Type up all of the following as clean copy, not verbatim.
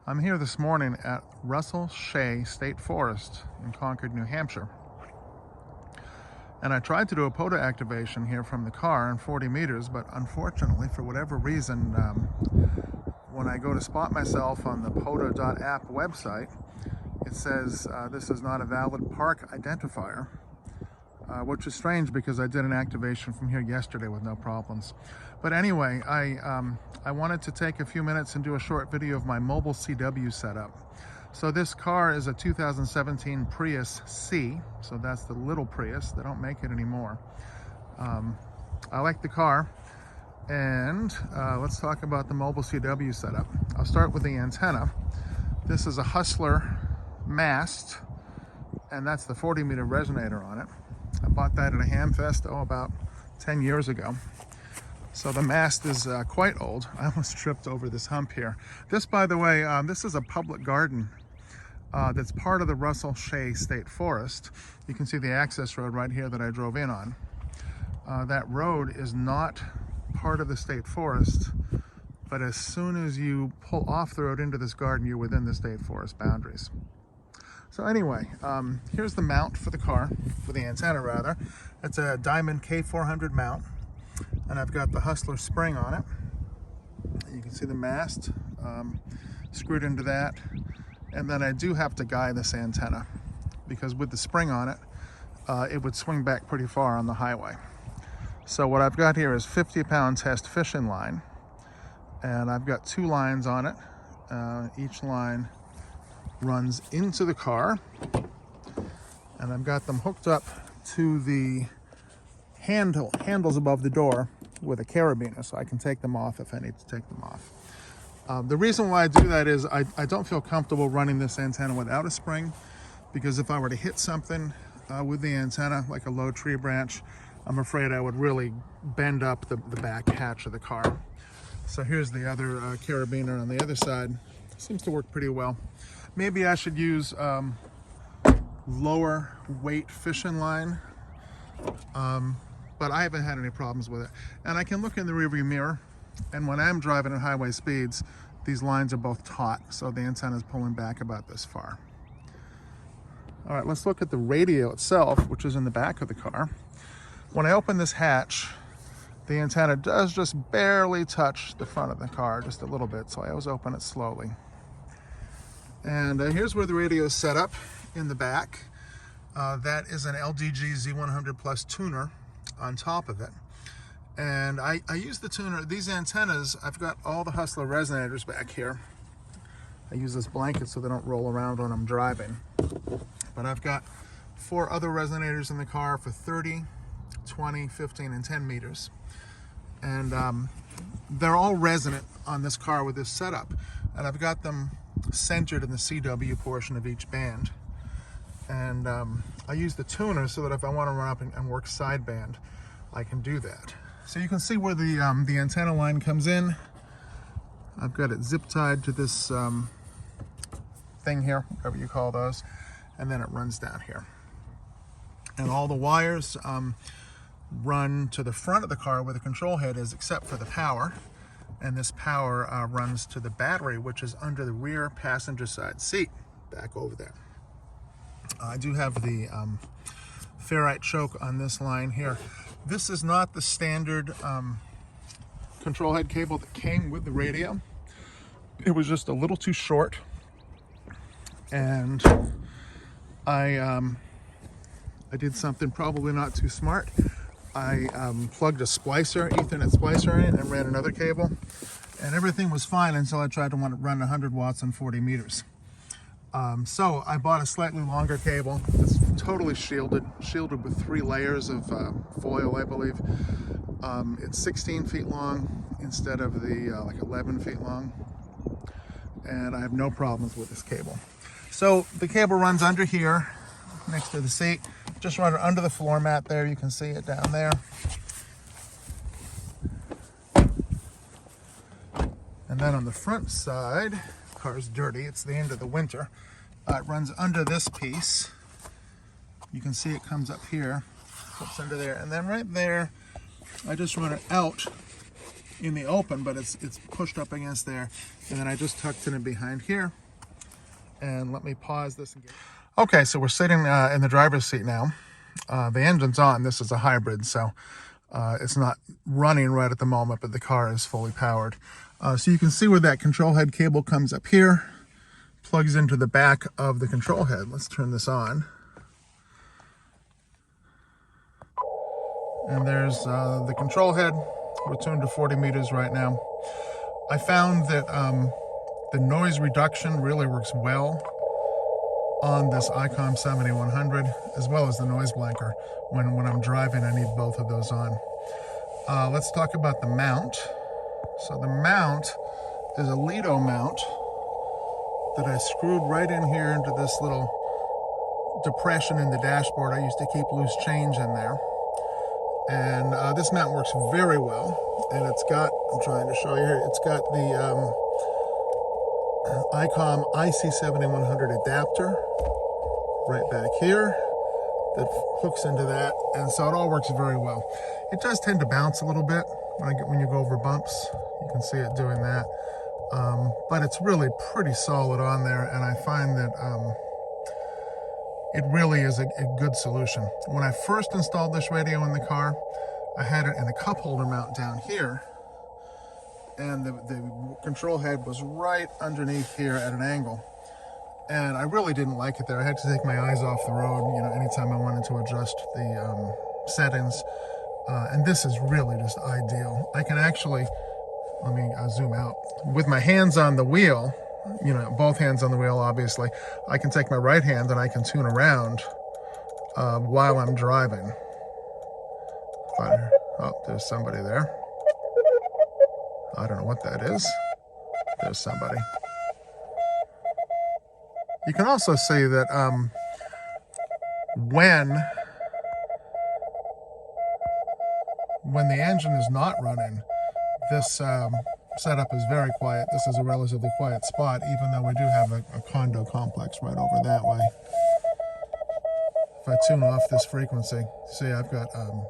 I'm here this morning at Russell Shea State Forest in Concord, New Hampshire. And I tried to do a POTA activation here from the car in 40 meters, but unfortunately, for whatever reason, when I go to spot myself on the POTA.app website, it says this is not a valid park identifier, which is strange because I did an activation from here yesterday with no problems. But anyway, I wanted to take a few minutes and do a short video of my mobile CW setup. So this car is a 2017 Prius C, so that's the little Prius. They don't make it anymore. I like the car, and let's talk about the mobile CW setup. I'll start with the antenna. This is a Hustler mast, and that's the 40-meter resonator on it. I bought that at a Hamfest, about 10 years ago. So the mast is quite old. I almost tripped over this hump here. This, by the way, this is a public garden that's part of the Russell Shea State Forest. You can see the access road right here that I drove in on. That road is not part of the state forest, but as soon as you pull off the road into this garden, you're within the state forest boundaries. So anyway, here's the mount for the car, for the antenna rather. It's a Diamond K400 mount, and I've got the Hustler spring on it. You can see the mast screwed into that. And then I do have to guide this antenna because with the spring on it, it would swing back pretty far on the highway. So what I've got here is 50-pound test fishing line, and I've got two lines on it. Each line runs into the car, and I've got them hooked up to the handles above the door with a carabiner, so I can take them off if I need to take them off. The reason why I do that is I don't feel comfortable running this antenna without a spring, because if I were to hit something with the antenna, like a low tree branch, I'm afraid I would really bend up the back hatch of the car. So here's the other carabiner on the other side. Seems to work pretty well. Maybe I should use lower weight fishing line, but I haven't had any problems with it. And I can look in the rearview mirror, and when I'm driving at highway speeds, these lines are both taut, so the antenna is pulling back about this far. All right, let's look at the radio itself, which is in the back of the car. When I open this hatch, the antenna does just barely touch the front of the car, just a little bit, so I always open it slowly. And here's where the radio is set up in the back. That is an LDG Z100 Plus tuner on top of it. And I use the tuner, these antennas, I've got all the Hustler resonators back here. I use this blanket so they don't roll around when I'm driving. But I've got 4 other resonators in the car for 30, 20, 15, and 10 meters. And they're all resonant on this car with this setup. And I've got them centered in the CW portion of each band. And I use the tuner so that if I want to run up and work sideband, I can do that. So you can see where the antenna line comes in. I've got it zip tied to this thing here, whatever you call those, and then it runs down here. And all the wires run to the front of the car where the control head is, except for the power. And this power runs to the battery, which is under the rear passenger side seat, back over there. I do have the ferrite choke on this line here. This is not the standard control head cable that came with the radio. It was just a little too short, and I did something probably not too smart. I plugged a splicer, Ethernet splicer in, and ran another cable, and everything was fine until I tried to run 100 watts on 40 meters. So I bought a slightly longer cable. It's totally shielded with 3 layers of foil, I believe. It's 16 feet long instead of the like 11 feet long. And I have no problems with this cable. So the cable runs under here, next to the seat. Just run it under the floor mat there. You can see it down there. And then on the front side, the car's dirty. It's the end of the winter. It runs under this piece. You can see it comes up here, clips under there, and then right there, I just run it out in the open, but it's pushed up against there. And then I just tucked it in behind here. And let me pause this and get... Okay, so we're sitting in the driver's seat now. The engine's on. This is a hybrid, so it's not running right at the moment, but the car is fully powered. So you can see where that control head cable comes up here, plugs into the back of the control head. Let's turn this on. And there's the control head. We're tuned to 40 meters right now. I found that the noise reduction really works well on this Icom 7100, as well as the noise blanker. When I'm driving, I need both of those on. Let's talk about the mount. So the mount is a Lido mount that I screwed right in here into this little depression in the dashboard. I used to keep loose change in there. And this mount works very well. And it's got, I'm trying to show you here, it's got the Icom IC-7100 adapter right back here that hooks into that, and so it all works very well. It does tend to bounce a little bit when you go over bumps. You can see it doing that, but it's really pretty solid on there, and I find that it really is a good solution. When I first installed this radio in the car, I had it in a cup holder mount down here, and the control head was right underneath here at an angle. And I really didn't like it there. I had to take my eyes off the road, you know, anytime I wanted to adjust the settings. And this is really just ideal. I can actually, let me zoom out. With my hands on the wheel, you know, both hands on the wheel, obviously, I can take my right hand and I can tune around while I'm driving. Oh, there's somebody there. I don't know what that is. There's somebody. You can also see that when the engine is not running, this setup is very quiet. This is a relatively quiet spot, even though we do have a condo complex right over that way. If I tune off this frequency, see I've got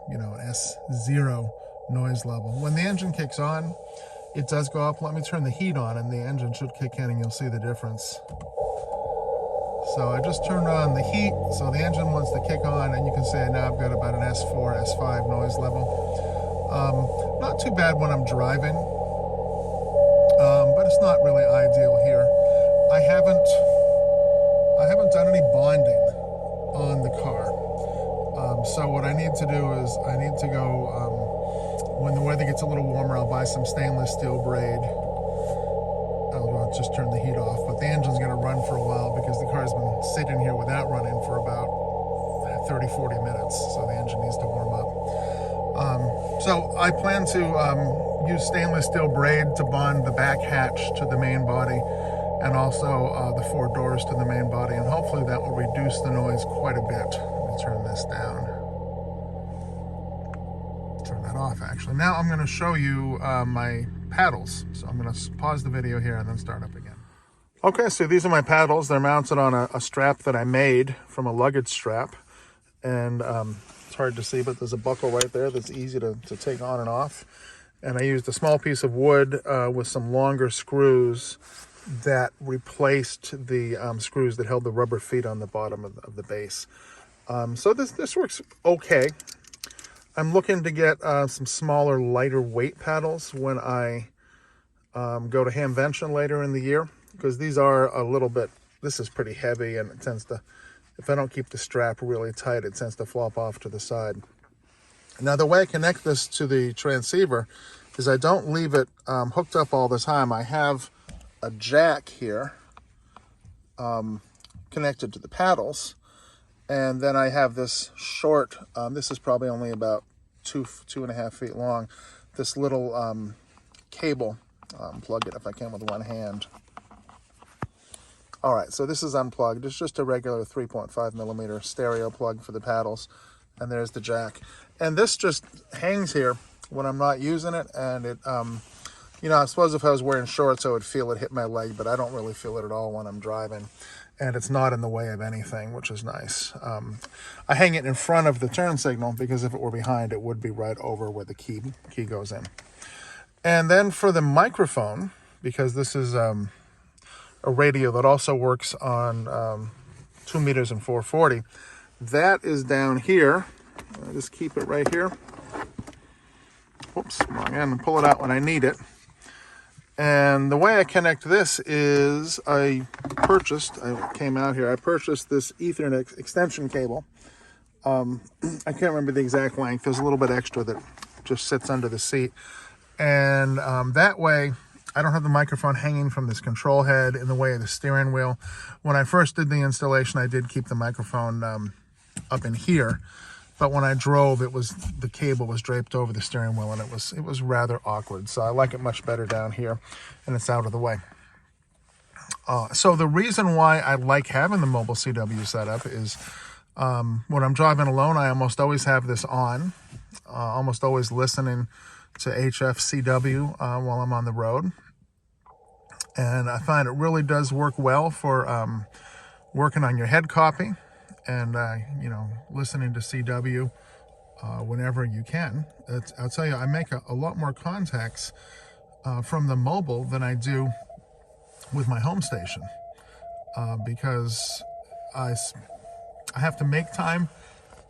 you know, an S0 noise level. When the engine kicks on, it does go up. Let me turn the heat on and the engine should kick in and you'll see the difference. So I just turned on the heat, so the engine wants to kick on, and you can see now I've got about an S4, S5 noise level. Not too bad when I'm driving, but it's not really ideal here. I haven't done any bonding on the car. So what I need to do is I need to go, when the weather gets a little warmer, I'll buy some stainless steel braid. I'll just turn the heat off, but the engine's going to run for a while because the car's been sitting here without running for about 30-40 minutes, so the engine needs to warm up. So I plan to use stainless steel braid to bond the back hatch to the main body, and also the 4 doors to the main body, and hopefully that will reduce the noise quite a bit. Let me turn this down. Turn that off, actually. Now I'm going to show you my paddles. So I'm going to pause the video here and then start up again. Okay, so these are my paddles. They're mounted on a strap that I made from a luggage strap. And it's hard to see, but there's a buckle right there that's easy to take on and off. And I used a small piece of wood with some longer screws that replaced the screws that held the rubber feet on the bottom of the base. So this works okay. I'm looking to get some smaller, lighter weight paddles when I go to Hamvention later in the year, because these are a little bit, this is pretty heavy, and it tends to, if I don't keep the strap really tight, it tends to flop off to the side. Now the way I connect this to the transceiver is I don't leave it hooked up all the time. I have a jack here connected to the paddles. And then I have this short, this is probably only about 2.5 feet long, this little cable, plug it if I can with one hand. All right, so this is unplugged. It's just a regular 3.5 millimeter stereo plug for the paddles. And there's the jack. And this just hangs here when I'm not using it. And it, you know, I suppose if I was wearing shorts, I would feel it hit my leg, but I don't really feel it at all when I'm driving. And it's not in the way of anything, which is nice. I hang it in front of the turn signal because if it were behind, it would be right over where the key goes in. And then for the microphone, because this is a radio that also works on 2 meters and 440, that is down here. I'll just keep it right here. Whoops, wrong end, and pull it out when I need it. And the way I connect this is I purchased this Ethernet extension cable. I can't remember the exact length. There's a little bit extra that just sits under the seat. And that way, I don't have the microphone hanging from this control head in the way of the steering wheel. When I first did the installation, I did keep the microphone up in here. But when I drove, the cable was draped over the steering wheel, and it was rather awkward. So I like it much better down here, and it's out of the way. So the reason why I like having the mobile CW setup is when I'm driving alone, I almost always have this on, almost always listening to HFCW while I'm on the road. And I find it really does work well for working on your head copy. And, listening to CW whenever you can. I'll tell you, I make a lot more contacts from the mobile than I do with my home station because I have to make time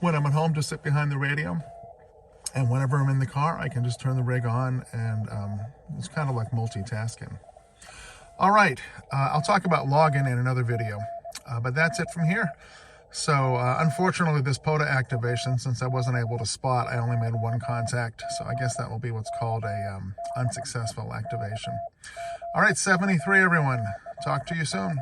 when I'm at home to sit behind the radio. And whenever I'm in the car, I can just turn the rig on, and it's kind of like multitasking. All right, I'll talk about login in another video, but that's it from here. So unfortunately, this POTA activation, since I wasn't able to spot, I only made one contact. So I guess that will be what's called a unsuccessful activation. All right, 73, everyone. Talk to you soon.